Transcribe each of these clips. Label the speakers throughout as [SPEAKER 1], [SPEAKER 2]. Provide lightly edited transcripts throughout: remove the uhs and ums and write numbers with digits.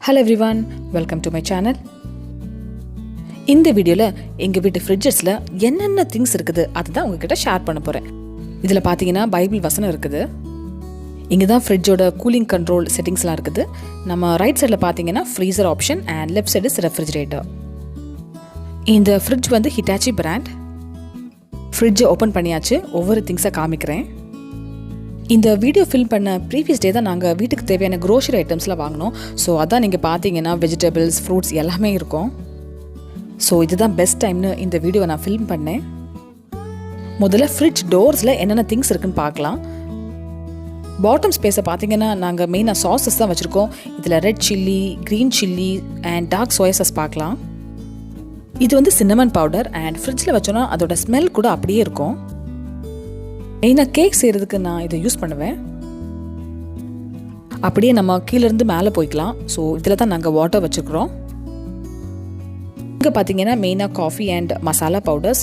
[SPEAKER 1] Hello everyone, welcome to my channel. இந்த வீடியோல எங்க வீட்டு ஃப்ரிட்ஜஸ்ல என்னென்ன திங்ஸ் இருக்குது அதுதான் உங்ககிட்ட ஷேர் பண்ண போறேன். இதுல பாத்தீங்கன்னா பைபிள் வசனம் இருக்குது. இங்க தான் ஃப்ரிட்ஜோட கூலிங் கண்ட்ரோல் செட்டிங்ஸ்லாம் இருக்குது. நம்ம ரைட் சைடுல பாத்தீங்கன்னா freezer option and left side is refrigerator. இந்த ஃப்ரிட்ஜ் வந்து ஹிட்டாச்சி பிராண்ட். ஃப்ரிட்ஜை ஓப்பன் பண்ணியாச்சு. ஒவ்வொரு திங்ஸை காமிக்கிறேன். இந்த வீடியோ ஃபில்ம் பண்ண ப்ரீவியஸ் டே தான் நாங்கள் வீட்டுக்கு தேவையான க்ரோசரி ஐட்டம்ஸ்லாம் வாங்கினோம். ஸோ அதான் நீங்கள் பார்த்தீங்கன்னா வெஜிடபிள்ஸ், ஃப்ரூட்ஸ் எல்லாமே இருக்கும். ஸோ இதுதான் பெஸ்ட் டைம்னு இந்த வீடியோவை நான் ஃபில்ம் பண்ணேன். முதல்ல ஃப்ரிட்ஜ் டோர்ஸில் என்னென்ன திங்ஸ் இருக்குன்னு பார்க்கலாம். பாட்டம் ஸ்பேஸை பார்த்தீங்கன்னா நாங்கள் மெயினாக சாஸஸ் தான் வச்சுருக்கோம். இதில் red chilli, green chilli and dark soya sauce பார்க்கலாம். இது வந்து சின்னமன் பவுடர் அண்ட் ஃப்ரிட்ஜில் வச்சோன்னா அதோட ஸ்மெல் கூட அப்படியே இருக்கும். மெயினாக கேக் செய்கிறதுக்கு நான் இதை யூஸ் பண்ணுவேன். அப்படியே நம்ம கீழேருந்து மேலே போய்க்கலாம். ஸோ இதில் தான் நாங்கள் வாட்டர் வச்சுக்கிறோம். இங்கே பார்த்தீங்கன்னா மெயினாக coffee and masala powders.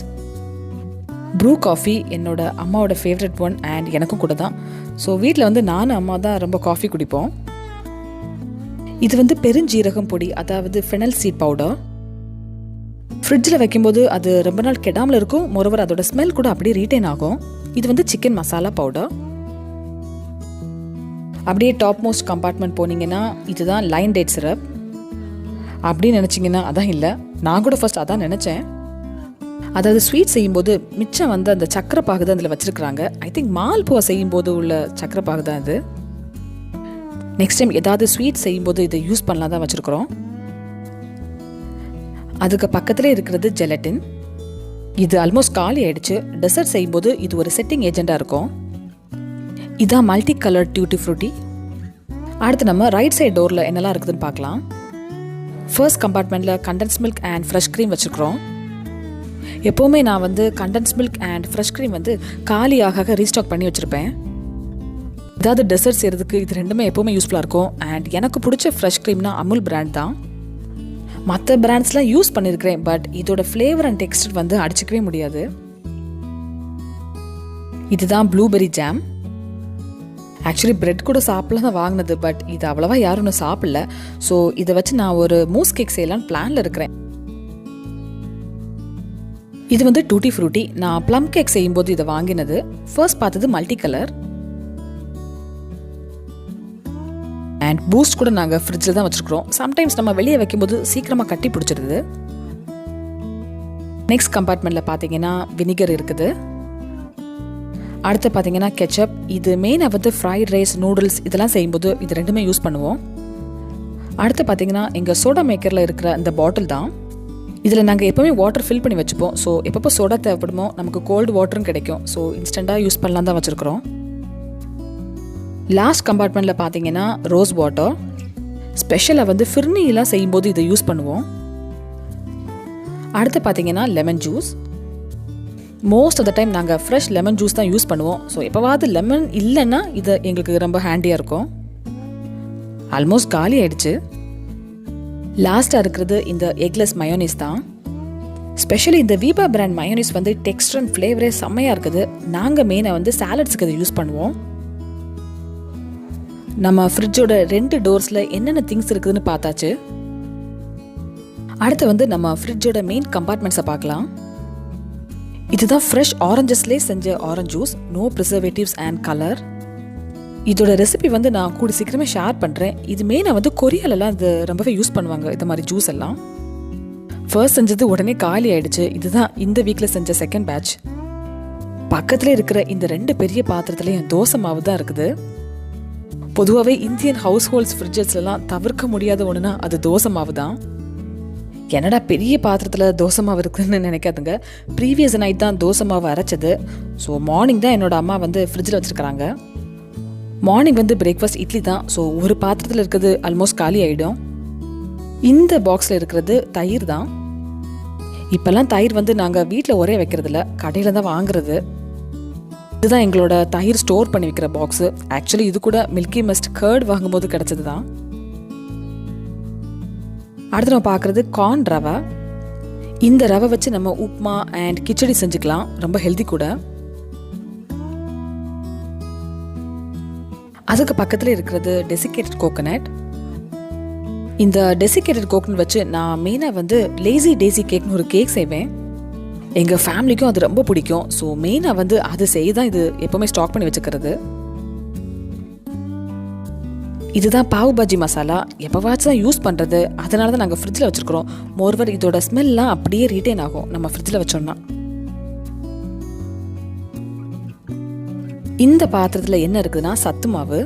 [SPEAKER 1] Bru coffee என்னோட அம்மாவோட ஃபேவரட் ஒன் அண்ட் எனக்கும் கூட தான். ஸோ வீட்டில் வந்து நானும் அம்மா தான் ரொம்ப காஃபி குடிப்போம். இது வந்து பெருஞ்சீரகம் பொடி, அதாவது ஃபெனல் சீட் பவுடர். ஃப்ரிட்ஜில் வைக்கும்போது அது ரொம்ப நாள் கெடாமல் இருக்கும். மொரோவர் அதோட ஸ்மெல் கூட அப்படியே ரீட்டைன் ஆகும். இது வந்து சிக்கன் மசாலா பவுடர். அப்படியே டாப் மோஸ்ட் கம்பார்ட்மெண்ட் போனீங்கன்னா இதுதான் லைன் டேட் சிரப். அப்படின்னு நினச்சிங்கன்னா அதான் இல்லை, நான் கூட ஃபர்ஸ்ட் அதான் நினச்சேன். அதாவது ஸ்வீட் செய்யும்போது மிச்சம் வந்து அந்த சக்கரை பாகு தான் அதில் வச்சுருக்குறாங்க. ஐ திங்க் மால்புவா செய்யும்போது உள்ள சக்கரை பாகு தான் இது. நெக்ஸ்ட் டைம் ஏதாவது ஸ்வீட் செய்யும்போது இதை யூஸ் பண்ணலாம் தான் வச்சுருக்குறோம். அதுக்கு பக்கத்துலேயே இருக்கிறது ஜெலட்டின். இது ஆல்மோஸ்ட் காலி ஆயிடுச்சு. டெசர்ட் செய்யும்போது இது ஒரு செட்டிங் ஏஜெண்டாக இருக்கும். இதான் மல்டி கலர் டியூட்டி ஃப்ரூட்டி. அடுத்து நம்ம ரைட் சைட் டோரில் என்னெல்லாம் இருக்குதுன்னு பார்க்கலாம். ஃபர்ஸ்ட் கம்பார்ட்மெண்ட்டில் condensed milk and fresh cream வச்சுருக்கிறோம். எப்போவுமே நான் வந்து condensed milk and fresh cream வந்து காலியாக ரீஸ்டாக் பண்ணி வச்சுருப்பேன். ஏதாவது டெசர்ட் செய்கிறதுக்கு இது ரெண்டுமே எப்போவுமே யூஸ்ஃபுல்லாக இருக்கும். அண்ட் எனக்கு பிடிச்ச ஃப்ரெஷ் க்ரீம்னா அமுல் பிராண்ட் தான். மற்ற பிராண்ட்ஸ்லாம் யூஸ் பண்ணியிருக்கிறேன், பட் இதோட ஃப்ளேவர் அண்ட் டெக்ஸ்டர் வந்து அடிச்சிக்கவே முடியாது. இதுதான் ப்ளூபெரி ஜாம். ஆக்சுவலி பிரெட் கூட சாப்பிடலாம் தான் வாங்கினது, பட் இது அவ்வளோவா யாரும் ஒன்றும் சாப்பிடல. ஸோ இதை வச்சு நான் ஒரு மூஸ் கேக் செய்யலான்னு பிளானில் இருக்கிறேன். இது வந்து டூட்டி ஃப்ரூட்டி. நான் ப்ளம் கேக் செய்யும்போது இதை வாங்கினது. ஃபர்ஸ்ட் பார்த்தது மல்டி கலர். அண்ட் பூஸ்ட் கூட நாங்கள் ஃப்ரிட்ஜில் தான் வச்சுருக்கிறோம். சம்டைம்ஸ் நம்ம வெளியே வைக்கும்போது சீக்கிரமாக கட்டி பிடிச்சிடுது. நெக்ஸ்ட் கம்பார்ட்மெண்ட்டில் பார்த்தீங்கன்னா வினிகர் இருக்குது. அடுத்து பார்த்தீங்கன்னா கெச்சப். இது மெயினாக வந்து ஃப்ரைட் ரைஸ், நூடுல்ஸ் இதெல்லாம் செய்யும்போது இது ரெண்டுமே யூஸ் பண்ணுவோம். அடுத்து பார்த்தீங்கன்னா எங்கள் சோடா மேக்கரில் இருக்கிற இந்த பாட்டில் தான். இதில் நாங்கள் எப்போவுமே வாட்டர் ஃபில் பண்ணி வச்சுப்போம். ஸோ எப்பப்போ சோடா தேவைப்படுமோ நமக்கு கோல்டு வாட்டரும் கிடைக்கும். ஸோ இன்ஸ்டண்ட்டாக யூஸ் பண்ணலாம் தான் வச்சுருக்கிறோம். லாஸ்ட் கம்பார்ட்மெண்ட்டில் பார்த்தீங்கன்னா ரோஸ் வாட்டர். ஸ்பெஷலாக வந்து ஃபிர்னிலாம் செய்யும்போது இதை யூஸ் பண்ணுவோம். அடுத்து பார்த்தீங்கன்னா lemon juice. Most of the time நாங்கள் ஃப்ரெஷ் லெமன் ஜூஸ் தான் யூஸ் பண்ணுவோம். ஸோ எப்போவாவது லெமன் இல்லைன்னா இது எங்களுக்கு ரொம்ப ஹேண்டியாக இருக்கும். ஆல்மோஸ்ட் காலி ஆயிடுச்சு. லாஸ்ட்டாக இருக்கிறது இந்த எக்லெஸ் மயோனிஸ் தான். ஸ்பெஷலி இந்த வீபா பிராண்ட் மயோனிஸ் வந்து டெக்ஸ்டர் அண்ட் ஃப்ளேவரே செம்மையாக இருக்குது. நாங்கள் மெயினாக வந்து சாலட்ஸுக்கு இதை யூஸ் பண்ணுவோம். நம்ம ஃப்ரிட்ஜோட 2 டோர்ஸில் என்னென்ன திங்ஸ் இருக்குதுன்னு பார்த்தாச்சு. அடுத்து வந்து நம்ம ஃப்ரிட்ஜோட மெயின் கம்பார்ட்மெண்ட்ஸை பார்க்கலாம். இதுதான் ஃப்ரெஷ் ஆரஞ்சஸ்லேயே செஞ்ச orange juice. No preservatives and colour. இதோட ரெசிபி வந்து நான் கூட சீக்கிரமே ஷேர் பண்ணுறேன். இது மெயினாக வந்து கொரியாலெல்லாம் இது ரொம்பவே யூஸ் பண்ணுவாங்க, இந்த மாதிரி ஜூஸ் எல்லாம். ஃபர்ஸ்ட் செஞ்சது உடனே காலி ஆயிடுச்சு. இதுதான் இந்த வீக்கில் செஞ்ச செகண்ட் பேட்ச். பக்கத்தில் இருக்கிற இந்த 2 பெரிய பாத்திரத்துலேயும் தோசை மாவு தான் இருக்குது. பொதுவாகவே இந்தியன் ஹவுஸ் ஹோல்ட்ஸ் ஃப்ரிட்ஜஸ்லாம் தவிர்க்க முடியாத ஒன்றுனா அது தோசை மாவு தான். என்னடா பெரிய பாத்திரத்தில் தோசை மாவு இருக்குதுன்னு நினைக்காதுங்க. ப்ரீவியஸ் நைட் தான் தோசை மாவு அரைச்சது. ஸோ மார்னிங் தான் என்னோட அம்மா வந்து ஃப்ரிட்ஜில் வச்சுருக்கிறாங்க. மார்னிங் வந்து பிரேக்ஃபாஸ்ட் இட்லி தான். ஸோ ஒரு பாத்திரத்தில் இருக்கிறது ஆல்மோஸ்ட் காலி ஆகிடும். இந்த பாக்ஸில் இருக்கிறது தயிர் தான். இப்போல்லாம் தயிர் வந்து நாங்கள் வீட்டில் ஒரே வைக்கிறதில்ல, கடையில் தான் வாங்குறது. இதுதான் எங்களோட தயிர் ஸ்டோர் பண்ணி வைக்கிற பாக்ஸு. ஆக்சுவலி இது கூட மில்கி மஸ்ட் கர்ட் வாங்கும்போது கிடைச்சது தான். அடுத்து நம்ம பார்க்குறது கார்ன் ரவை. இந்த ரவை வச்சு நம்ம உப்மா அண்ட் கிச்சடி செஞ்சுக்கலாம். ரொம்ப ஹெல்தி கூட. அதுக்கு பக்கத்தில் இருக்கிறது டெசிகேட்டட் கோகோனட். இந்த டெசிகேட்டட் கோகனட் வச்சு நான் மெயினாக வந்து லேசி டேசி கேக்னு ஒரு கேக் செய்வேன். எங்கள் ஃபேமிலிக்கும் அது ரொம்ப பிடிக்கும். ஸோ மெயினாக வந்து அது செய்ய தான் இது எப்போவுமே ஸ்டாக் பண்ணி வச்சுக்கிறது. இதுதான் பாவ் பாஜி மசாலா. எப்போவாச்சும் தான் யூஸ் பண்ணுறது, அதனால தான் நாங்கள் ஃப்ரிட்ஜில் வச்சுருக்கிறோம். மோர்வர் இதோட ஸ்மெல்லாம் அப்படியே ரீட்டைன் ஆகும் நம்ம ஃப்ரிட்ஜில் வச்சோம்னா. இந்த பாத்திரத்தில் என்ன இருக்குதுன்னா சத்து மாவு.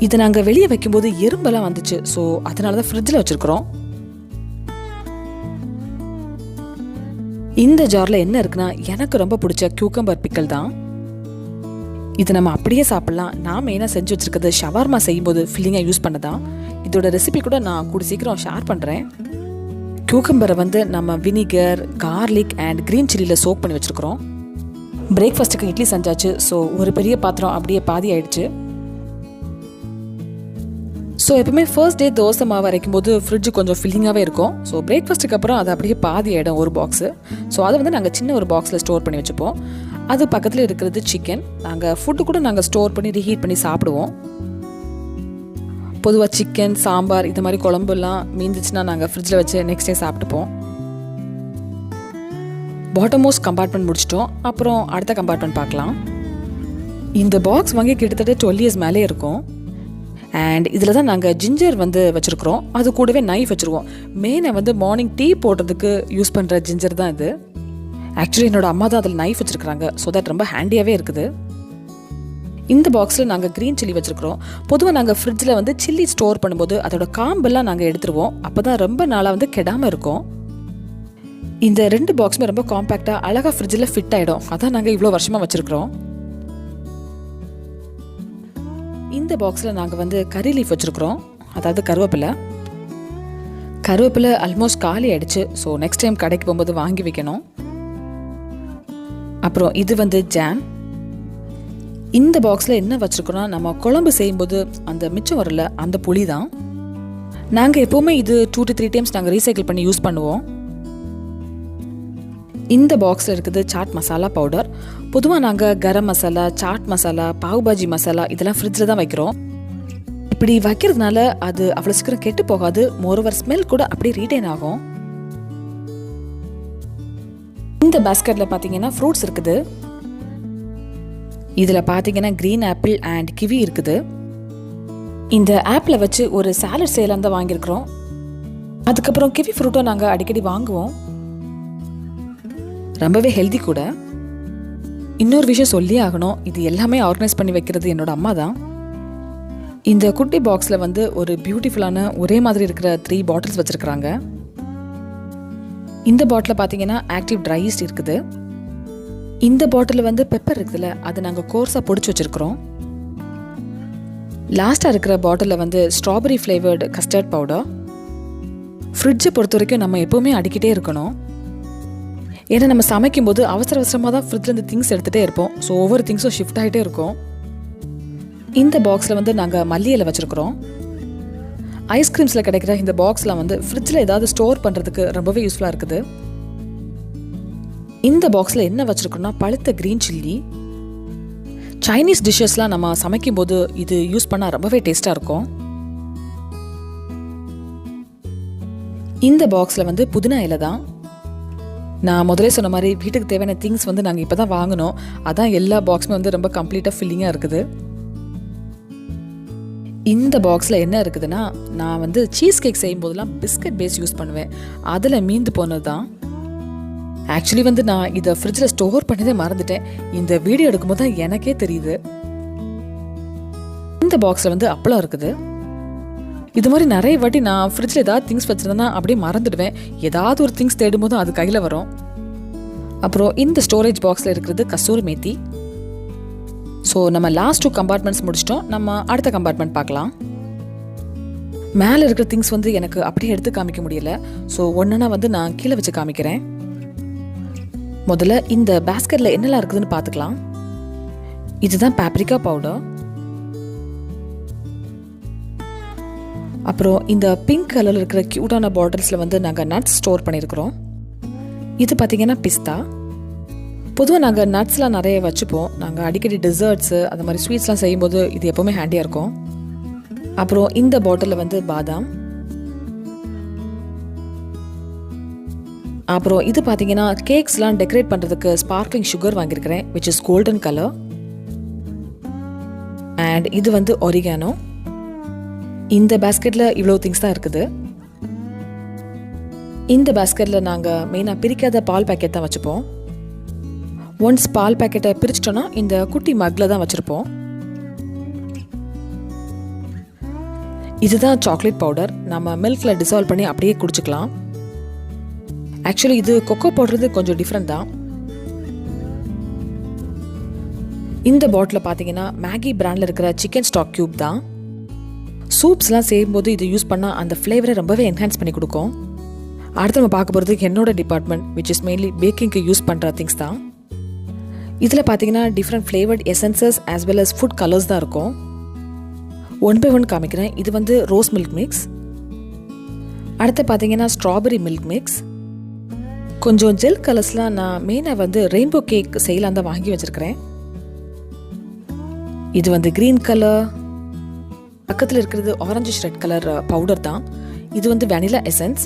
[SPEAKER 1] இதை நாங்கள் வெளியே வைக்கும்போது எறும்பெல்லாம் வந்துச்சு. ஸோ அதனால தான் ஃப்ரிட்ஜில் வச்சுருக்கிறோம். இந்த ஜாரில் என்ன இருக்குன்னா எனக்கு ரொம்ப பிடிச்ச கியூக்கம்பர் பிக்கல் தான். இது நம்ம அப்படியே சாப்பிட்லாம். நான் மெயினாக செஞ்சு வச்சுருக்கிறது ஷவர்மா செய்யும்போது ஃபில்லிங்காக யூஸ் பண்ணதான். இதோட ரெசிபி கூட நான் கூட சீக்கிரம் ஷேர் பண்ணுறேன். கியூக்கம்பரை வந்து நம்ம வினிகர், கார்லிக் அண்ட் க்ரீன் சில்லியில் சோக் பண்ணி வச்சுருக்கிறோம். பிரேக்ஃபாஸ்ட்டுக்கு இட்லி செஞ்சாச்சு. ஸோ ஒரு பெரிய பாத்திரம் அப்படியே பாதி ஆயிடுச்சு. ஸோ எப்பவுமே ஃபர்ஸ்ட் டே தோசை மாவு அரைக்கும் போது ஃப்ரிட்ஜு கொஞ்சம் ஃபில்லிங்காகவே இருக்கும். ஸோ பிரேக்ஃபாஸ்ட்டுக்கு அப்புறம் அது அப்படியே பாதி ஆகிடும் ஒரு பாக்ஸு. ஸோ அதை வந்து நாங்கள் சின்ன ஒரு பாக்ஸில் ஸ்டோர் பண்ணி வச்சுப்போம். அது பக்கத்தில் இருக்கிறது சிக்கன். நாங்கள் ஃபுட்டு கூட நாங்கள் ஸ்டோர் பண்ணி ரீஹீட் பண்ணி சாப்பிடுவோம். பொதுவாக சிக்கன், சாம்பார் இது மாதிரி குழம்புலாம் மீந்துச்சுன்னா நாங்கள் ஃப்ரிட்ஜில் வச்சு நெக்ஸ்ட் டே சாப்பிட்டுப்போம். பாட்டம் மோஸ்ட் கம்பார்ட்மெண்ட் முடிச்சிட்டோம். அப்புறம் அடுத்த கம்பார்ட்மெண்ட் பார்க்கலாம். இந்த பாக்ஸ் வாங்கி கிட்டத்தட்ட 12 years மேலே இருக்கும். அண்ட் இதில் தான் நாங்கள் ஜிஞ்சர் வந்து வச்சுருக்குறோம். அது கூடவே நைஃப் வச்சுருவோம். மெயினாக வந்து மார்னிங் டீ போடுறதுக்கு யூஸ் பண்ணுற ஜிஞ்சர் தான் இது. ஆக்சுவலி என்னோட அம்மா தான் அதில் நைஃப் வச்சுருக்குறாங்க. ஸோ தட் ரொம்ப ஹேண்டியாகவே இருக்குது. இந்த பாக்ஸில் நாங்கள் க்ரீன் சில்லி வச்சுருக்குறோம். பொதுவாக நாங்கள் ஃப்ரிட்ஜில் வந்து சில்லி ஸ்டோர் பண்ணும்போது அதோட காம்பெல்லாம் நாங்கள் எடுத்துருவோம். அப்போ தான் ரொம்ப நாளாக வந்து கெடாமல் இருக்கும். இந்த 2 பாக்ஸுமே ரொம்ப காம்பேக்டாக அழகாக ஃப்ரிட்ஜில் ஃபிட் ஆகிடும். அதான் நாங்கள் இவ்வளோ வருஷமாக வச்சுருக்குறோம். இந்த பாக்ஸில் நாங்கள் வந்து கறி லீஃப் வச்சுருக்குறோம், அதாவது கருவேப்பிலை ஆல்மோஸ்ட் காலி ஆகிடுச்சு. ஸோ நெக்ஸ்ட் டைம் கடைக்கு போகும்போது வாங்கி வைக்கணும். அப்புறம் இது வந்து ஜாம். இந்த பாக்ஸில் என்ன வச்சுருக்கோன்னா நம்ம குழம்பு செய்யும்போது அந்த மிச்சம் வரல அந்த புளி தான். நாங்கள் எப்போவுமே இது 2 to 3 times நாங்கள் ரீசைக்கிள் பண்ணி யூஸ் பண்ணுவோம். இந்த பாக்ஸில் இருக்குது சாட் மசாலா பவுடர். பொதுவாக நாங்கள் கரம் மசாலா, சாட் மசாலா, பாவ் பாஜி மசாலா இதெல்லாம் ஃப்ரிட்ஜில் தான் வைக்கிறோம். இப்படி வைக்கிறதுனால அது அவ்வளோ சீக்கிரம் கெட்டு போகாது. மோரோவர் ஸ்மெல் கூட அப்படியே ரீட்டைன் ஆகும். இந்த பாஸ்கெட்டில் பார்த்தீங்கன்னா ஃப்ரூட்ஸ் இருக்குது. இதில் பார்த்தீங்கன்னா க்ரீன் ஆப்பிள் அண்ட் கிவி இருக்குது. இந்த ஆப்பிளை வச்சு ஒரு சாலட் செய்யலாம் தான் வாங்கியிருக்கிறோம். அதுக்கப்புறம் கிவி ஃப்ரூட்டும் நாங்கள் அடிக்கடி வாங்குவோம். ரொம்பவே ஹெல்தி கூட. இன்னொரு விஷயம் சொல்லி ஆகணும், இது எல்லாமே ஆர்கனைஸ் பண்ணி வைக்கிறது என்னோட அம்மா தான். இந்த குட்டி பாக்ஸில் வந்து ஒரு பியூட்டிஃபுல்லான ஒரே மாதிரி இருக்கிற 3 பாட்டில்ஸ் வச்சுருக்குறாங்க. இந்த பாட்டில் பார்த்தீங்கன்னா ஆக்டிவ் ட்ரை ஈஸ்ட் இருக்குது. இந்த பாட்டில் வந்து பெப்பர் இருக்குதுல்ல, அது நாங்கள் கோர்ஸாக பொடிச்சு வச்சுருக்கிறோம். லாஸ்ட்டாக இருக்கிற பாட்டிலில் வந்து ஸ்ட்ராபெரி ஃப்ளேவர்டு கஸ்டர்ட் பவுடர். ஃப்ரிட்ஜை பொறுத்த வரைக்கும் நம்ம எப்போவுமே அடிக்கிட்டே இருக்கணும். ஏன்னா நம்ம சமைக்கும்போது அவசரமாக தான் ஃப்ரிட்ஜிலேருந்து திங்ஸ் எடுத்துகிட்டே இருப்போம். ஸோ ஒவ்வொரு திங்ஸும் ஷிஃப்ட் ஆகிட்டே இருக்கும். இந்த பாக்ஸில் வந்து நாங்கள் மல்லி இலை வச்சுருக்குறோம். ஐஸ்கிரீம்ஸில் கிடைக்கிற இந்த பாக்ஸில் வந்து ஃப்ரிட்ஜில் ஏதாவது ஸ்டோர் பண்ணுறதுக்கு ரொம்பவே யூஸ்ஃபுல்லாக இருக்குது. இந்த பாக்ஸில் என்ன வச்சுருக்கோன்னா பழுத்த க்ரீன் சில்லி. சைனீஸ் டிஷ்ஷஸ்லாம் நம்ம சமைக்கும்போது இது யூஸ் பண்ணால் ரொம்பவே டேஸ்ட்டாக இருக்கும். இந்த பாக்ஸில் வந்து புதினா இலை தான். நான் முதலே சொன்ன மாதிரி வீட்டுக்கு தேவையான திங்ஸ் வந்து நாங்கள் இப்போ தான் வாங்கினோம். அதான் எல்லா பாக்ஸுமே வந்து ரொம்ப கம்ப்ளீட்டாக ஃபில்லிங்காக இருக்குது. இந்த பாக்ஸில் என்ன இருக்குதுன்னா, நான் வந்து சீஸ் கேக் செய்யும்போதெல்லாம் பிஸ்கட் பேஸ் யூஸ் பண்ணுவேன். அதில் மீந்து போனது தான். ஆக்சுவலி வந்து நான் இதை ஃப்ரிட்ஜில் ஸ்டோர் பண்ணதே மறந்துட்டேன். இந்த வீடியோ எடுக்கும்போது தான் எனக்கே தெரியுது. இந்த பாக்ஸில் வந்து அப்பளம் இருக்குது. இது மாதிரி நிறைய வாட்டி நான் ஃப்ரிட்ஜில் ஏதாவது திங்ஸ் வச்சுருந்தேன்னா அப்படியே மறந்துடுவேன். ஏதாவது ஒரு திங்ஸ் தேடும் போதும் அது கையில் வரும். அப்புறம் இந்த ஸ்டோரேஜ் பாக்ஸில் இருக்கிறது கசூரி மேத்தி. ஸோ நம்ம லாஸ்ட் 2 கம்பார்ட்மெண்ட்ஸ் முடிச்சிட்டோம். நம்ம அடுத்த கம்பார்ட்மெண்ட் பார்க்கலாம். மேலே இருக்கிற திங்ஸ் வந்து எனக்கு அப்படியே எடுத்து காமிக்க முடியல. ஸோ ஒன்றுனா வந்து நான் கீழே வச்சு காமிக்கிறேன். முதல்ல இந்த பேஸ்கெட்டில் என்னெல்லாம் இருக்குதுன்னு பார்த்துக்கலாம். இதுதான் பாப்ரிகா பவுடர். அப்புறம் இந்த பிங்க் கலரில் இருக்கிற க்யூட்டான பாட்டில்ஸில் வந்து நாங்கள் நட்ஸ் ஸ்டோர் பண்ணியிருக்கிறோம். இது பார்த்திங்கன்னா பிஸ்தா. பொதுவாக நாங்கள் நட்ஸ்லாம் நிறைய வச்சுப்போம். நாங்கள் அடிக்கடி டெசர்ட்ஸு அந்த மாதிரி ஸ்வீட்ஸ்லாம் செய்யும்போது இது எப்போவுமே ஹேண்டியாக இருக்கும். அப்புறம் இந்த பாட்டிலில் வந்து பாதாம். அப்புறம் இது பார்த்தீங்கன்னா கேக்ஸ்லாம் டெக்கரேட் பண்ணுறதுக்கு ஸ்பார்க்லிங் சுகர் வாங்கியிருக்கிறேன், which is golden colour. And இது வந்து ஒரிகானோ. இந்த பேஸ்கெட்டில் இவ்வளோ திங்ஸ் தான் இருக்குது. இந்த பேஸ்கெட்டில் நாங்கள் மெயினாக பிரிக்காத பால் பேக்கெட் தான் வச்சுப்போம். ஒன்ஸ் பால் பேக்கெட்டை பிரிச்சிட்டோன்னா இந்த குட்டி மக்கில் தான் வச்சுருப்போம். இதுதான் சாக்லேட் பவுடர். நம்ம மில்கில் டிசால்வ் பண்ணி அப்படியே குடிச்சிக்கலாம். ஆக்சுவலி இது கொக்கோ பவுடர் கொஞ்சம் டிஃப்ரெண்ட் தான். இந்த பாட்டில் பார்த்தீங்கன்னா மேகி பிராண்டில் இருக்கிற சிக்கன் ஸ்டாக் கியூப் தான். சூப்ஸ்லாம் செய்யும்போது இது யூஸ் பண்ணால் அந்த ஃப்ளேவரை ரொம்பவே என்ஹான்ஸ் பண்ணி கொடுக்கும். அடுத்து நம்ம பார்க்க போகிறது என்னோட டிபார்ட்மெண்ட், விச் இஸ் மெயின்லி பேக்கிங்க்கு யூஸ் பண்ணுற திங்ஸ் தான். இதில் பார்த்தீங்கன்னா different flavoured essences as well as food colours தான் இருக்கும். ஒன் பை ஒன் காமிக்கிறேன். இது வந்து ரோஸ் மில்க் மிக்ஸ். அடுத்து பார்த்தீங்கன்னா ஸ்ட்ராபெரி மில்க் மிக்ஸ். கொஞ்சம் ஜெல் கலர்ஸ்லாம் நான் மெயினாக வந்து ரெயின்போ கேக் செய்யலாம் தான் வாங்கி வச்சுருக்கிறேன். இது வந்து க்ரீன் கலர். பக்கத்தில் இருக்கிறது ஆரஞ்சிஷ் ரெட் கலர் பவுடர் தான். இது வந்து vanilla essence,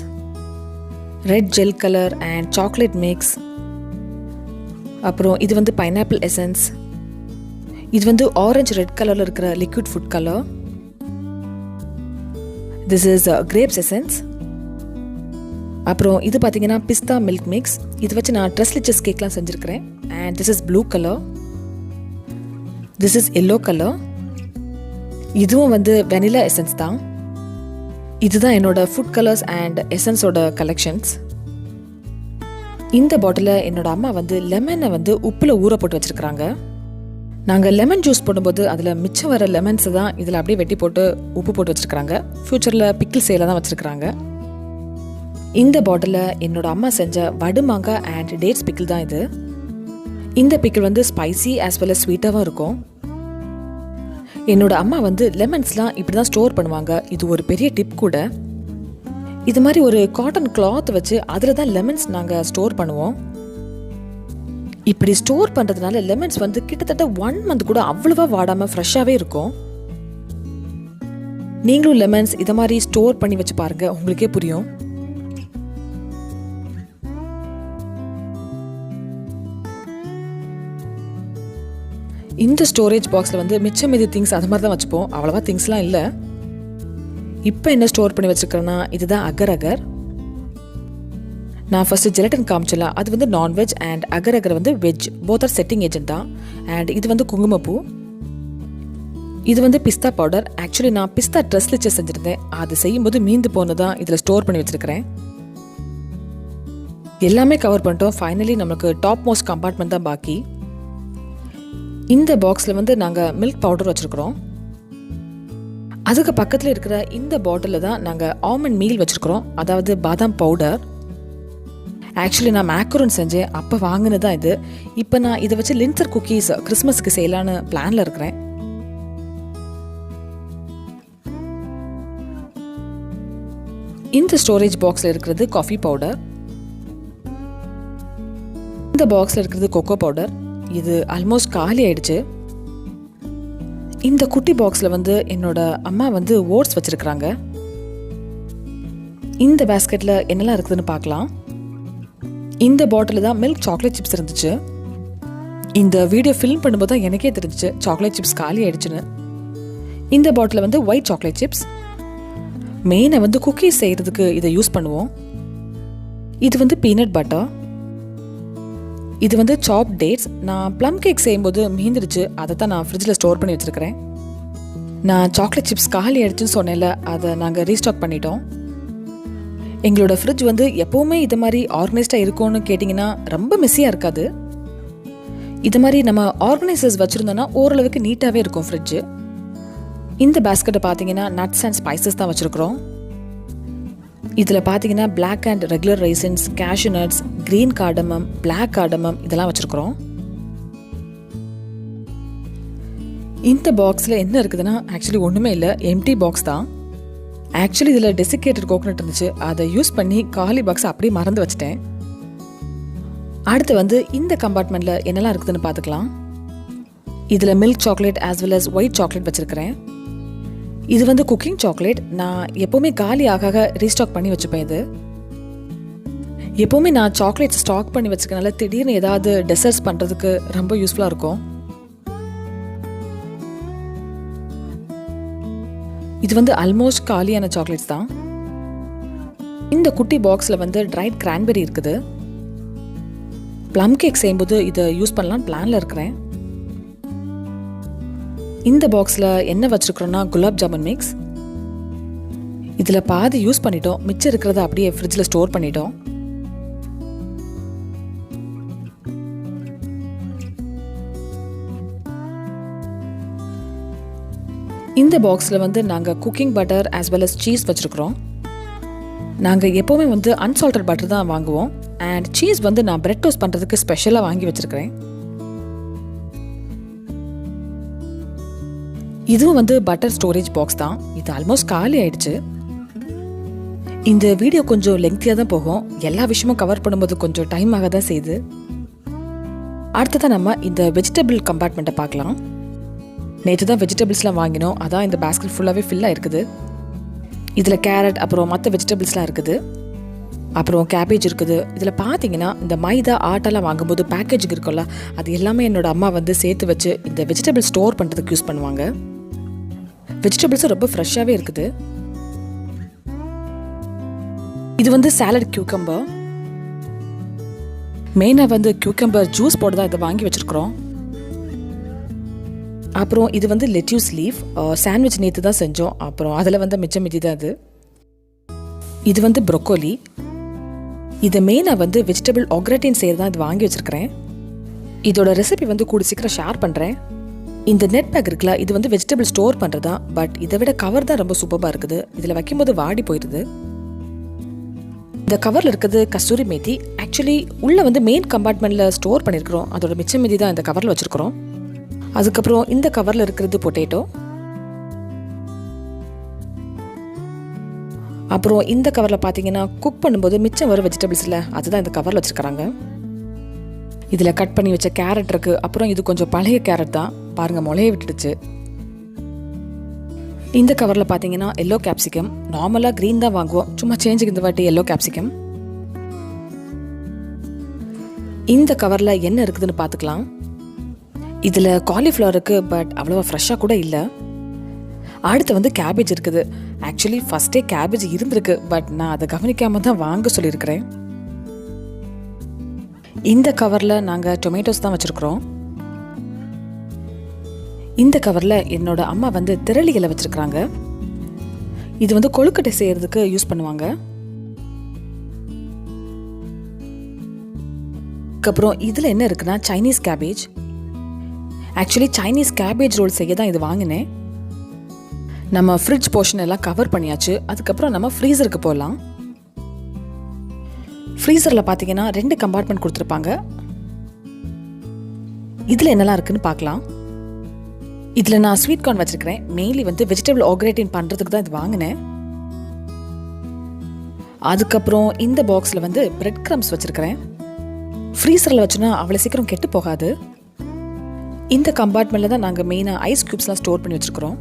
[SPEAKER 1] red gel colour and chocolate mix. அப்புறம் இது வந்து பைனாப்பிள் எசன்ஸ். இது வந்து ஆரஞ்சு ரெட் கலரில் இருக்கிற liquid food colour. This is grapes essence. அப்புறம் இது பார்த்தீங்கன்னா பிஸ்தா மில்க் மிக்ஸ். இது வச்சு நான் ட்ரெஸ்லிச்சஸ் கேக்லாம் செஞ்சுருக்கிறேன். And this is blue colour. This is yellow colour. இதுவும் வந்து வெனிலா எசன்ஸ் தான். இதுதான் என்னோட ஃபுட் கலர்ஸ் அண்ட் எசன்ஸோட கலெக்ஷன்ஸ். இந்த பாட்டிலில் என்னோட அம்மா வந்து லெமனை வந்து உப்பில் ஊற போட்டு வச்சுருக்குறாங்க. நாங்கள் லெமன் ஜூஸ் போடும்போது அதில் மிச்சம் வர லெமன்ஸை தான் இதில் அப்படியே வெட்டி போட்டு உப்பு போட்டு வச்சுருக்குறாங்க. ஃப்யூச்சரில் பிக்கிள் சேல தான் வச்சுருக்குறாங்க. இந்த பாட்டிலில் என்னோட அம்மா செஞ்ச வடுமாங்காய் அண்ட் டேட்ஸ் பிக்கிள் தான் இது. இந்த பிக்கிள் வந்து ஸ்பைசி ஆஸ் வெல் அஸ் ஸ்வீட்டாகவும் இருக்கும். என்னோட அம்மா வந்து லெமன்ஸ்லாம் இப்படி தான் ஸ்டோர் பண்ணுவாங்க. இது ஒரு பெரிய டிப் கூட. இது மாதிரி ஒரு காட்டன் கிளாத் வச்சு அதில் தான் லெமன்ஸ் நாங்கள் ஸ்டோர் பண்ணுவோம். இப்படி ஸ்டோர் பண்ணுறதுனால லெமன்ஸ் வந்து கிட்டத்தட்ட 1 month கூட அவ்வளவா வாடாமல் ஃப்ரெஷ்ஷாகவே இருக்கும். நீங்களும் லெமன்ஸ் இதை மாதிரி ஸ்டோர் பண்ணி வச்சு பாருங்க, உங்களுக்கே புரியும். இந்த ஸ்டோரேஜ் பாக்ஸில் வந்து மிச்சம் மீதி திங்ஸ் அது மாதிரி தான் வச்சுப்போம். அவ்வளோவா திங்ஸ்லாம் இல்லை. இப்போ என்ன ஸ்டோர் பண்ணி வச்சுருக்கிறேன்னா இதுதான் அகர் அகர். நான் ஃபஸ்ட்டு ஜெலட்டின் காமிச்சல, அது வந்து நான்வெஜ் அண்ட் அகர் அகர் வந்து veg. Both are setting agent தான். அண்ட் இது வந்து குங்குமப்பூ. இது வந்து பிஸ்தா பவுடர். ஆக்சுவலி நான் பிஸ்தா ட்ரெஸ்லிச்சஸ் செஞ்சுருந்தேன். அது செய்யும்போது மீந்து போனதான் இதில் ஸ்டோர் பண்ணி வச்சுருக்கிறேன். எல்லாமே கவர் பண்ணிட்டோம். ஃபைனலி நமக்கு டாப் மோஸ்ட் கம்பார்ட்மெண்ட் தான் பாக்கி. இந்த பாக்ஸில் வந்து நாங்கள் மில்க் பவுடர் வச்சுருக்குறோம். அதுக்கு பக்கத்தில் இருக்கிற இந்த பாட்டிலில் தான் நாங்கள் ஆல்மண்ட் மீல் வச்சுருக்குறோம், அதாவது பாதாம் பவுடர். ஆக்சுவலி நான் மேக்கரோன் செஞ்சேன், அப்போ வாங்கினது தான் இது. இப்போ நான் இதை வச்சு லின்சர் குக்கீஸ் கிறிஸ்மஸ்க்கு செய்யலான்னு பிளானில் இருக்கிறேன். இந்த ஸ்டோரேஜ் பாக்ஸில் இருக்கிறது காஃபி பவுடர். இந்த பாக்ஸில் இருக்கிறது கொக்கோ பவுடர். இது ஆல்மோஸ்ட் காலி ஆயிடுச்சு. இந்த குட்டி பாக்ஸில் வந்து என்னோட அம்மா வந்து ஓட்ஸ் வச்சுருக்குறாங்க. இந்த பேஸ்கெட்டில் என்னெல்லாம் இருக்குதுன்னு பார்க்கலாம். இந்த பாட்டில் தான் மில்க் சாக்லேட் சிப்ஸ் இருந்துச்சு. இந்த வீடியோ ஃபில்ம் பண்ணும்போது தான் எனக்கே தெரிஞ்சிச்சு சாக்லேட் சிப்ஸ் காலி ஆயிடுச்சுன்னு. இந்த பாட்டில் வந்து ஒயிட் சாக்லேட் சிப்ஸ். மெயினாக வந்து குக்கீஸ் செய்கிறதுக்கு இதை யூஸ் பண்ணுவோம். இது வந்து பீனட் பட்டர். இது வந்து சாப் டேட்ஸ். நான் ப்ளம் கேக் செய்யும்போது மீந்துடுச்சு, அதை தான் நான் ஃப்ரிட்ஜில் ஸ்டோர் பண்ணி வச்சுருக்கிறேன். நான் சாக்லேட் சிப்ஸ் காலி ஆயிடுச்சுன்னு சொன்னேன்ல, அதை நாங்கள் ரீஸ்டாக் பண்ணிட்டோம். எங்களோட ஃப்ரிட்ஜ் வந்து எப்போவுமே இது மாதிரி ஆர்கனைஸ்டாக இருக்கும்னு கேட்டிங்கன்னா ரொம்ப மெஸ்ஸியாக இருக்காது. இது மாதிரி நம்ம ஆர்கனைசர்ஸ் வச்சுருந்தோன்னா ஓரளவுக்கு நீட்டாகவே இருக்கும் ஃப்ரிட்ஜு. இந்த பேஸ்கெட்டை பார்த்தீங்கன்னா நட்ஸ் அண்ட் ஸ்பைசஸ் தான் வச்சுருக்குறோம். இதில் பார்த்தீங்கன்னா black and regular raisins, cashew nuts, green cardamom, black cardamom இதெல்லாம் வச்சுருக்குறோம். இந்த பாக்ஸில் என்ன இருக்குதுன்னா ஆக்சுவலி ஒன்றுமே இல்லை, எம்டி பாக்ஸ் தான். ஆக்சுவலி இதில் டெசிகேட்டட் கோகனட் இருந்துச்சு, அதை யூஸ் பண்ணி காலி பாக்ஸை அப்படியே மறந்து வச்சுட்டேன். அடுத்து வந்து இந்த கம்பார்ட்மெண்ட்டில் என்னெல்லாம் இருக்குதுன்னு பார்த்துக்கலாம். இதில் milk chocolate as well as white chocolate வச்சுருக்கிறேன். இது வந்து குக்கிங் சாக்லேட். நான் எப்போவுமே காலி ஆக ரீஸ்டாக் பண்ணி வச்சுப்பேன். இது எப்போவுமே நான் சாக்லேட் ஸ்டாக் பண்ணி வச்சுக்கனால திடீர்னு ஏதாவது டெசர்ட்ஸ் பண்ணுறதுக்கு ரொம்ப யூஸ்ஃபுல்லாக இருக்கும். இது வந்து ஆல்மோஸ்ட் காலியான சாக்லேட்ஸ் தான். இந்த குட்டி பாக்ஸில் வந்து ட்ரைட் கிரான்பெரி இருக்குது. ப்ளம் கேக் செய்யும்போது இதை யூஸ் பண்ணலான்னு பிளானில் இருக்கிறேன். இந்த பாக்ஸில் என்ன வச்சுருக்கிறோன்னா குலாப் ஜாமுன் மிக்ஸ். இதில் பாதி யூஸ் பண்ணிட்டோம், மிச்சம் இருக்கிறத அப்படியே ஃப்ரிட்ஜில் ஸ்டோர் பண்ணிட்டோம். இந்த பாக்ஸில் வந்து நாங்கள் cooking butter as well as cheese வச்சுருக்குறோம். நாங்கள் எப்போவுமே வந்து அன்சால்டட் பட்டர் தான் வாங்குவோம். அண்ட் சீஸ் வந்து நான் பிரெட் டோஸ்ட் பண்ணுறதுக்கு ஸ்பெஷலாக வாங்கி வச்சுருக்கிறேன். இதுவும் வந்து பட்டர் ஸ்டோரேஜ் பாக்ஸ் தான். இது ஆல்மோஸ்ட் காலி ஆயிடுச்சு. இந்த வீடியோ கொஞ்சம் லெங்க்தியாக தான் போகும். எல்லா விஷயமும் கவர் பண்ணும்போது கொஞ்சம் டைம் ஆக தான் செய்யுது. அடுத்ததான் நம்ம இந்த வெஜிடபிள் கம்பார்ட்மெண்ட்டை பார்க்கலாம். நேற்று தான் வெஜிடபிள்ஸ்லாம் வாங்கினோம். அதான் இந்த பேஸ்கெட் ஃபுல்லாகவே ஃபில்லாக இருக்குது. இதில் கேரட் அப்புறம் மற்ற வெஜிடபிள்ஸ்லாம் இருக்குது. அப்புறம் கேபேஜ் இருக்குது. இதில் பார்த்தீங்கன்னா இந்த மைதா ஆட்டெல்லாம் வாங்கும்போது பேக்கேஜுக்கு இருக்கும்ல, அது எல்லாமே என்னோட அம்மா வந்து சேர்த்து வச்சு இந்த வெஜிடபிள் ஸ்டோர் பண்ணுறதுக்கு யூஸ் பண்ணுவாங்க. வெஜிடபிள்ஸும் ரொம்ப ஃப்ரெஷ்ஷாகவே இருக்குது. இது வந்து சாலட் கியூக்கம்பர். மெயினாக வந்து கியூக்கம்பர் ஜூஸ் போட்டு தான் இதை வாங்கி வச்சுருக்குறோம். அப்புறம் இது வந்து லெட்யூஸ் லீஃப். சாண்ட்விச் நேற்று தான் செஞ்சோம். அப்புறம் அதில் வந்து மிச்சம் மிதி தான் அது. இது வந்து ப்ரொக்கோலி. இதை மெயினாக வந்து வெஜிடபிள் ஆக்ராட்டின் செய்கிறது தான் இது வாங்கி வச்சுருக்கிறேன். இதோட ரெசிபி வந்து கூட சீக்கிரம் ஷேர் பண்ணுறேன். இந்த நெட் பேக் இருக்குல்ல, இது வந்து வெஜிடபிள் ஸ்டோர் பண்ணுறதா. பட் இதை விட கவர் தான் ரொம்ப சூப்பராக இருக்குது. இதில் வைக்கும்போது வாடி போயிடுது. இந்த கவரில் இருக்கிறது கஸ்தூரி மேத்தி. ஆக்சுவலி உள்ளே வந்து மெயின் கம்பார்ட்மெண்ட்டில் ஸ்டோர் பண்ணியிருக்கிறோம். அதோட மிச்சம் மீதி தான் இந்த கவரில் வச்சுருக்கிறோம். அதுக்கப்புறம் இந்த கவரில் இருக்கிறது பொட்டேட்டோ. அப்புறம் இந்த கவரில் பார்த்தீங்கன்னா குக் பண்ணும்போது மிச்சம் வரும் வெஜிடபிள்ஸ் இல்லை, அதுதான் இந்த கவரில் வச்சுருக்கிறாங்க. இதில் கட் பண்ணி வச்ச கேரட் இருக்குது. அப்புறம் இது கொஞ்சம் பழைய கேரட் தான், பாருங்கள் முளைய விட்டுடுச்சு. இந்த கவரில் பார்த்தீங்கன்னா எல்லோ கேப்சிகம். நார்மலாக க்ரீன் தான் வாங்குவோம், சும்மா சேஞ்சுக்கு இந்த வாட்டி எல்லோ கேப்சிகம். இந்த கவரில் என்ன இருக்குதுன்னு பார்த்துக்கலாம். இதில் காலிஃப்ளவர் இருக்குது, பட் அவ்வளோவா ஃப்ரெஷ்ஷாக கூட இல்லை. அடுத்து வந்து கேபேஜ் இருக்குது. ஆக்சுவலி ஃபஸ்ட்டே கேபேஜ் இருந்திருக்கு, பட் நான் அதை கவனிக்காமல் தான் வாங்க சொல்லியிருக்கிறேன். இந்த கவரில் நாங்கள் டொமேட்டோஸ் தான் வச்சுருக்குறோம். இந்த கவரில் என்னோட அம்மா வந்து திரளிகளை வச்சுருக்குறாங்க. இது வந்து கொழுக்கட்டை செய்கிறதுக்கு யூஸ் பண்ணுவாங்க. அதுக்கப்புறம் இதில் என்ன இருக்குன்னா Chinese cabbage. Actually Chinese cabbage roll செய்ய தான் இது வாங்கினேன். நம்ம ஃப்ரிட்ஜ் போர்ஷன் எல்லாம் கவர் பண்ணியாச்சு. அதுக்கப்புறம் நம்ம ஃப்ரீசருக்கு போகலாம். ஃப்ரீசரில் பார்த்தீங்கன்னா 2 கம்பார்ட்மெண்ட் கொடுத்துருப்பாங்க. இதில் என்னெல்லாம் இருக்குன்னு பார்க்கலாம். இதில் நான் ஸ்வீட் கார்ன் வச்சுருக்கிறேன். மெயின்லி வந்து வெஜிடபிள் ஆக்ரேட்டின் பண்ணுறதுக்கு தான் இது வாங்கினேன். அதுக்கப்புறம் இந்த பாக்ஸில் வந்து பிரெட் க்ரம்ஸ் வச்சுருக்கிறேன். ஃப்ரீசரில் வச்சோன்னா அவ்வளோ சீக்கிரம் கெட்டு போகாது. இந்த கம்பார்ட்மெண்ட்டில் தான் நாங்கள் மெயினாக ஐஸ் க்யூப்ஸ்லாம் ஸ்டோர் பண்ணி வச்சுருக்கிறோம்.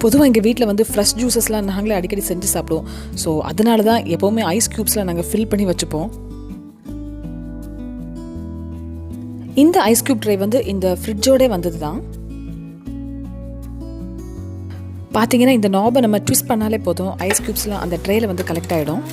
[SPEAKER 1] பொதுவாக எங்கள் வீட்டில் வந்து ஃப்ரெஷ் ஜூஸஸ்லாம் நாங்களே அடிக்கடி செஞ்சு சாப்பிடுவோம். ஸோ அதனால தான் எப்போவுமே ஐஸ் க்யூப்ஸ்லாம் நாங்கள் ஃபில் பண்ணி வச்சுப்போம். இந்த ஐஸ் க்யூப் ட்ரை வந்து இந்த ஃப்ரிட்ஜோடே வந்தது தான். பார்த்தீங்கன்னா இந்த நாபை நம்ம ட்விஸ்ட் பண்ணாலே போதும், ஐஸ் க்யூப்ஸ்லாம் அந்த ட்ரேயில் வந்து கலெக்ட் ஆகிடும்.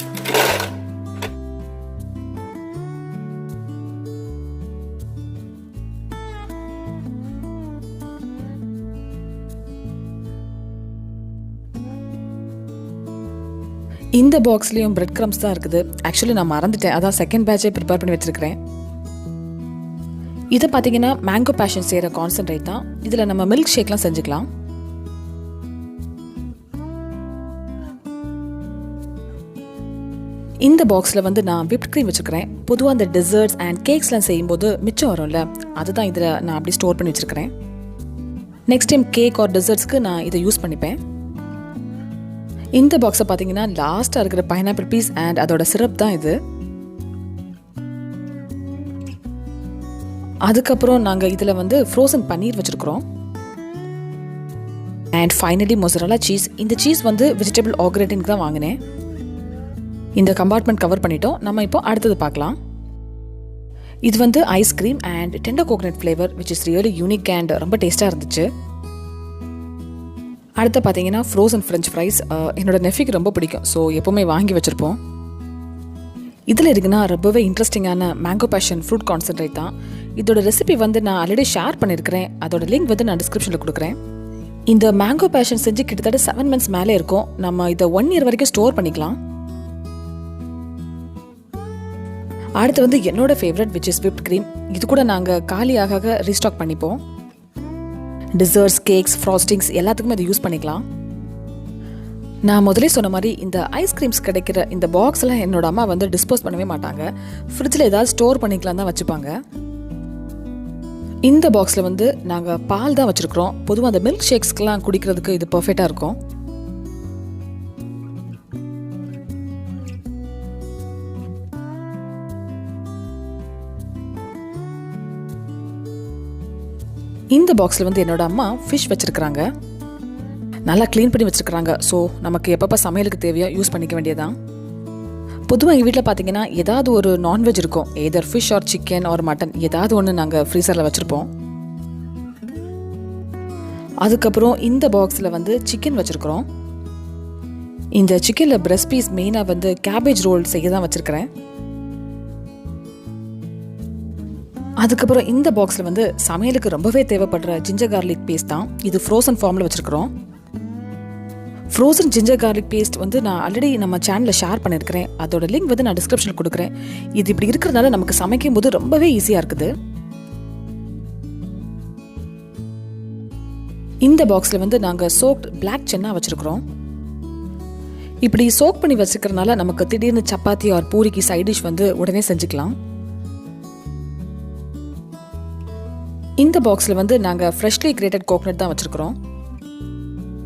[SPEAKER 1] இந்த பாக்ஸ்லேயும் பிரெட் க்ரம்ஸ் தான் இருக்குது. ஆக்சுவலி நான் மறந்துட்டேன், அதான் செகண்ட் பேட்சே ப்ரிப்பேர் பண்ணி வச்சுருக்கிறேன். இதை பார்த்தீங்கன்னா மேங்கோ பேஷன் செய்கிற கான்சன்ட்ரேட் தான். இதில் நம்ம மில்க் ஷேக்லாம் செஞ்சுக்கலாம். இந்த பாக்ஸில் வந்து நான் விப்ட் க்ரீம் வச்சுருக்கிறேன். பொதுவாக அந்த டெசர்ட்ஸ் அண்ட் கேக்ஸ்லாம் செய்யும்போது மிச்சம் வரும்ல, அதுதான் இதில் நான் அப்படி ஸ்டோர் பண்ணி வச்சுருக்கிறேன். நெக்ஸ்ட் டைம் கேக் ஆர் டெசர்ட்ஸ்க்கு நான் இதை யூஸ் பண்ணிப்பேன். இந்த பாக்ஸை பார்த்தீங்கன்னா லாஸ்ட்டாக இருக்கிற பைனாப்பிள் பீஸ் அண்ட் அதோட சிரப் தான் இது. அதுக்கப்புறம் நாங்கள் இதில் வந்து ஃப்ரோசன் பன்னீர் வச்சுருக்குறோம். And finally mozzarella cheese. இந்த சீஸ் வந்து வெஜிடபிள் ஆர்கரேட்டிங்க்கு தான் வாங்கினேன். இந்த கம்பார்ட்மெண்ட் கவர் பண்ணிட்டோம். நம்ம இப்போ அடுத்தது பார்க்கலாம். இது வந்து ice cream and tender coconut flavour which is really unique and ரொம்ப டேஸ்ட்டாக இருந்துச்சு. அடுத்து பார்த்தீங்கன்னா ஃப்ரோசன் ஃப்ரெஞ்ச் ஃப்ரைஸ். என்னோட நெஃபிக்கு ரொம்ப பிடிக்கும், ஸோ எப்போவுமே வாங்கி வச்சுருப்போம். இதில் இருக்குன்னா ரொம்பவே இன்ட்ரெஸ்டிங்கான மேங்கோ பேஷன் ஃப்ரூட் கான்சன்ட்ரேட் தான். இதோட ரெசிபி வந்து நான் ஆல்ரெடி ஷேர் பண்ணியிருக்கிறேன். அதோட லிங்க் வந்து நான் டிஸ்கிரிப்ஷனில் கொடுக்குறேன். இந்த மேங்கோ பேஷன் செஞ்சு கிட்டத்தட்ட 7 months மேலே இருக்கும். நம்ம இதை 1 year வரைக்கும் ஸ்டோர் பண்ணிக்கலாம். அடுத்து வந்து என்னோட favourite which is whipped cream. இது கூட நாங்கள் காலியாக ரீஸ்டாக் பண்ணிப்போம். டிசர்ட்ஸ், கேக்ஸ், ஃப்ராஸ்டிங்ஸ் எல்லாத்துக்குமே இதை யூஸ் பண்ணிக்கலாம். நான் முதலே சொன்ன மாதிரி இந்த ஐஸ்கிரீம்ஸ் கிடைக்கிற இந்த பாக்ஸ்லாம் என்னோட அம்மா வந்து டிஸ்போஸ் பண்ணவே மாட்டாங்க. ஃப்ரிட்ஜில் ஏதாவது ஸ்டோர் பண்ணிக்கலாம் தான் வச்சுப்பாங்க. இந்த பாக்ஸில் வந்து நாங்கள் பால் தான் வச்சுருக்குறோம். பொதுவாக அந்த மில்க் ஷேக்ஸ்க்கெலாம் குடிக்கிறதுக்கு இது பர்ஃபெக்டாக இருக்கும். இந்த பாக்ஸில் வந்து என்னோட அம்மா ஃபிஷ் வச்சுருக்குறாங்க. நல்லா க்ளீன் பண்ணி வச்சுருக்குறாங்க. ஸோ நமக்கு எப்பப்போ சமையலுக்கு தேவையோ யூஸ் பண்ணிக்க வேண்டியதான். பொதுவாக எங்கள் வீட்டில் பார்த்தீங்கன்னா ஏதாவது ஒரு நான்வெஜ் இருக்கும். Either fish or chicken or mutton ஏதாவது ஒன்று நாங்கள் ஃப்ரீசரில் வச்சுருப்போம். அதுக்கப்புறம் இந்த பாக்ஸில் வந்து சிக்கன் வச்சுருக்குறோம். இந்த சிக்கனில் பிரெஸ்ட் பீஸ் மெயினாக வந்து கேபேஜ் ரோல் செய்ய தான் வச்சுருக்கிறேன். அதுக்கப்புறம் இந்த பாக்ஸில் வந்து சமையலுக்கு ரொம்பவே தேவைப்படுற ஜிஞ்சர் கார்லிக் பேஸ்ட் தான். இது ஃப்ரோசன் ஃபார்மில் வச்சுருக்குறோம். ஃப்ரோசன் ஜிஞ்சர் கார்லிக் பேஸ்ட் வந்து நான் ஆல்ரெடி நம்ம சேனலில் ஷேர் பண்ணியிருக்கிறேன். அதோட லிங்க் வந்து நான் டிஸ்கிரிப்ஷனில் கொடுக்குறேன். இது இப்படி இருக்கிறதுனால நமக்கு சமைக்கும் போது ரொம்பவே ஈஸியாக இருக்குது. இந்த பாக்ஸில் வந்து நாங்கள் சோக்ட் பிளாக் சென்னா வச்சுருக்குறோம். இப்படி சோக் பண்ணி வச்சுக்கிறதுனால நமக்கு திடீர்னு சப்பாத்தி ஆர் பூரிக்கு சைட் டிஷ் வந்து உடனே செஞ்சுக்கலாம். இந்த பாக்ஸில் வந்து நாங்கள் ஃப்ரெஷ்லி கிரேட்டட் கோகனட் தான் வச்சுருக்குறோம்.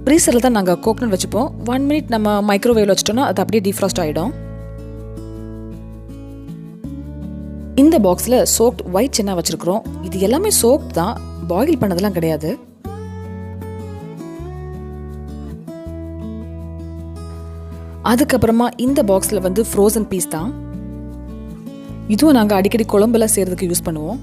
[SPEAKER 1] ஃப்ரீசரில் தான் நாங்கள் கோகனட் வச்சுப்போம். 1 minute நம்ம மைக்ரோவேவில் வச்சுட்டோம்னா அது அப்படியே டீஃப்ராஸ்ட் ஆகிடும். இந்த பாக்ஸில் சோக்ட் ஒயிட் சென்னா வச்சுருக்குறோம். இது எல்லாமே சோக்ட் தான், பாயில் பண்ணதெல்லாம் கிடையாது. அதுக்கப்புறமா இந்த பாக்ஸில் வந்து ஃப்ரோசன் பீஸ் தான். இதுவும் நாங்கள் அடிக்கடி குழம்புலாம் செய்கிறதுக்கு யூஸ் பண்ணுவோம்.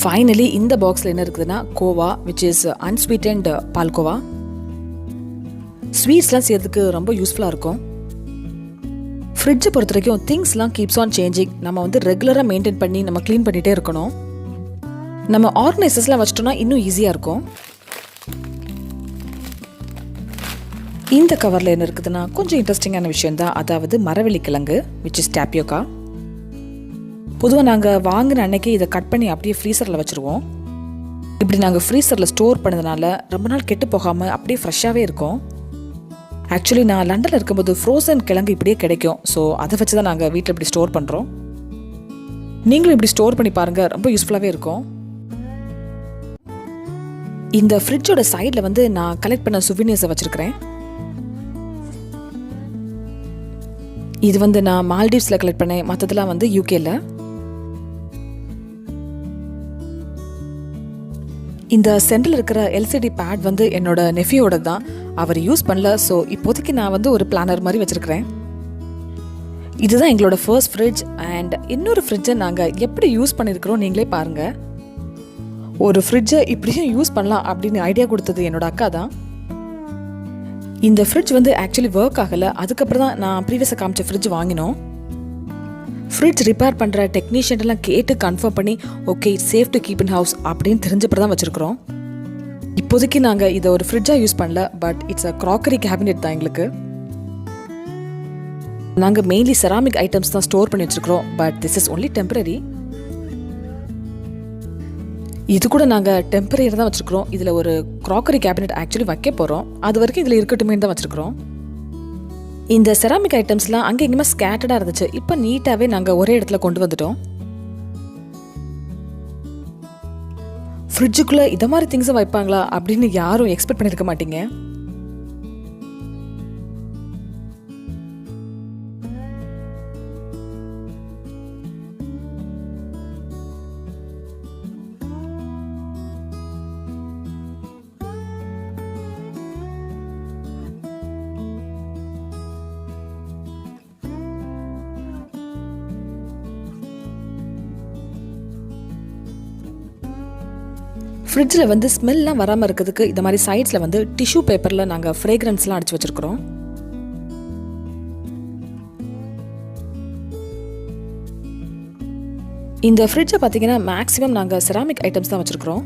[SPEAKER 1] ஃபைனலி இந்த பாக்ஸில் என்ன இருக்குதுன்னா khoa which is unsweetened palkova. ஸ்வீட்ஸ்லாம் செய்யறதுக்கு ரொம்ப யூஸ்ஃபுல்லாக இருக்கும். ஃப்ரிட்ஜை பொறுத்த வரைக்கும் திங்ஸ்லாம் கீப்ஸ் ஆன் சேஞ்சிங். நம்ம வந்து ரெகுலராக மெயின்டைன் பண்ணி நம்ம க்ளீன் பண்ணிகிட்டே இருக்கணும். நம்ம ஆர்கனைசர்ஸ்லாம் வச்சிட்டோம்னா இன்னும் ஈஸியாக இருக்கும். இந்த கவரில் என்ன இருக்குதுன்னா கொஞ்சம் இன்ட்ரெஸ்டிங்கான விஷயம் தான். அதாவது மரவள்ளி கிழங்கு விச் இஸ் டேப்பியோக்கா. பொதுவாக நாங்கள் வாங்கின அன்னைக்கு இதை கட் பண்ணி அப்படியே ஃப்ரீசரில் வச்சுருவோம். இப்படி நாங்கள் ஃப்ரீசரில் ஸ்டோர் பண்ணதுனால ரொம்ப நாள் கெட்டு போகாமல் அப்படியே ஃப்ரெஷ்ஷாகவே இருக்கும். ஆக்சுவலி நான் லண்டனில் இருக்கும்போது ஃப்ரோசன் கிழங்கு இப்படியே கிடைக்கும். ஸோ அதை வச்சு தான் நாங்கள் வீட்டில் இப்படி ஸ்டோர் பண்ணுறோம். நீங்களும் இப்படி ஸ்டோர் பண்ணி பாருங்கள், ரொம்ப யூஸ்ஃபுல்லாகவே இருக்கும். இந்த ஃப்ரிட்ஜோட சைடில் வந்து நான் கலெக்ட் பண்ண சுவினியர்ஸை வச்சுருக்கிறேன். இது வந்து நான் மால்டீவ்ஸில் கலெக்ட் பண்ணேன், மற்றதெல்லாம் வந்து யூகேல. இந்த சென்டரில் இருக்கிற எல்சிடி பேட் வந்து என்னோட நெஃபியோட தான். அவர் யூஸ் பண்ணல. ஸோ இப்போதைக்கு நான் வந்து ஒரு பிளானர் மாதிரி வச்சுருக்கிறேன். இதுதான் எங்களோட ஃபர்ஸ்ட் ஃப்ரிட்ஜ். அண்ட் இன்னொரு ஃப்ரிட்ஜை நாங்கள் எப்படி யூஸ் பண்ணியிருக்கிறோம் நீங்களே பாருங்கள். ஒரு ஃப்ரிட்ஜை இப்படியும் யூஸ் பண்ணலாம் அப்படின்னு ஐடியா கொடுத்தது என்னோட அக்கா தான். இந்த ஃப்ரிட்ஜ் வந்து ஆக்சுவலி ஒர்க் ஆகலை. அதுக்கப்புறம் தான் நான் ப்ரீவியஸாக காமிச்ச ஃப்ரிட்ஜ் வாங்கினோம். ஃப்ரிட்ஜ் ரிப்பேர் பண்ணுற டெக்னீஷியன்லாம் கேட்டு கன்ஃபார்ம் பண்ணி okay safe to keep in house அப்படின்னு தெரிஞ்சப்பறம் தான் வச்சுருக்குறோம். இப்போதைக்கு நாங்கள் இதை ஒரு ஃப்ரிட்ஜாக யூஸ் பண்ணல, but it's a crockery cabinet தான் எங்களுக்கு. நாங்கள் மெயின்லி செராமிக் ஐட்டம்ஸ் தான் ஸ்டோர் பண்ணி வச்சுருக்கிறோம். But this is only temporary. இது கூட நாங்கள் டெம்பரரியாக தான் வச்சுருக்கிறோம். இதில் ஒரு க்ராக்கரி கேபினெட் ஆக்சுவலி வைக்க போகிறோம். அது வரைக்கும் இதில் இருக்கட்டுமே தான் வச்சுருக்கிறோம். இந்த செராமிக் ஐட்டம்ஸ்லாம் அங்கே எங்கேயுமே ஸ்கேட்டடாக இருந்துச்சு. இப்போ நீட்டாகவே நாங்கள் ஒரே இடத்துல கொண்டு வந்துட்டோம். ஃப்ரிட்ஜுக்குள்ளே இதை மாதிரி திங்ஸை வைப்பாங்களா அப்படின்னு யாரும் எக்ஸ்பெக்ட் பண்ணியிருக்க மாட்டீங்க. ஃப்ரிட்ஜில் வந்து ஸ்மெல்லாம் வராமல் இருக்கிறதுக்கு இந்த மாதிரி சைட்ஸில் வந்து டிஷ்யூ பேப்பரில் நாங்கள் ஃப்ரேக்ரன்ஸ்லாம் அடித்து வச்சுருக்குறோம். இந்த ஃப்ரிட்ஜை பார்த்தீங்கன்னா மேக்ஸிமம் நாங்கள் செராமிக் ஐட்டம்ஸ் தான் வச்சுருக்குறோம்.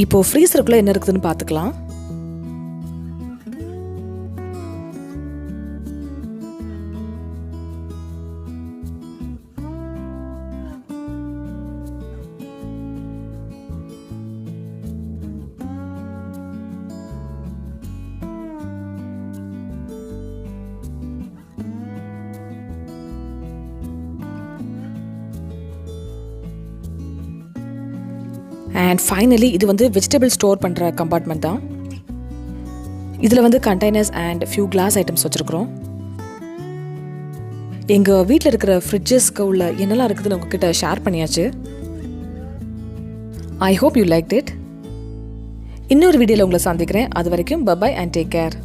[SPEAKER 1] இப்போ ஃப்ரீசருக்குள்ள என்ன இருக்குதுன்னு பார்த்துக்கலாம். அண்ட் ஃபைனலி இது வந்து வெஜிடபிள் ஸ்டோர் பண்ணுற கம்பார்ட்மெண்ட் தான். இதில் வந்து containers and few class items வச்சுருக்குறோம். எங்கள் வீட்டில் இருக்கிற ஃப்ரிட்ஜஸ்க்கு உள்ள என்னெல்லாம் இருக்குதுன்னு உங்ககிட்ட ஷேர் பண்ணியாச்சு. I hope you like it. இன்னொரு வீடியோவில் உங்களை சந்திக்கிறேன். அது வரைக்கும் பை அண்ட் டேக் கேர்.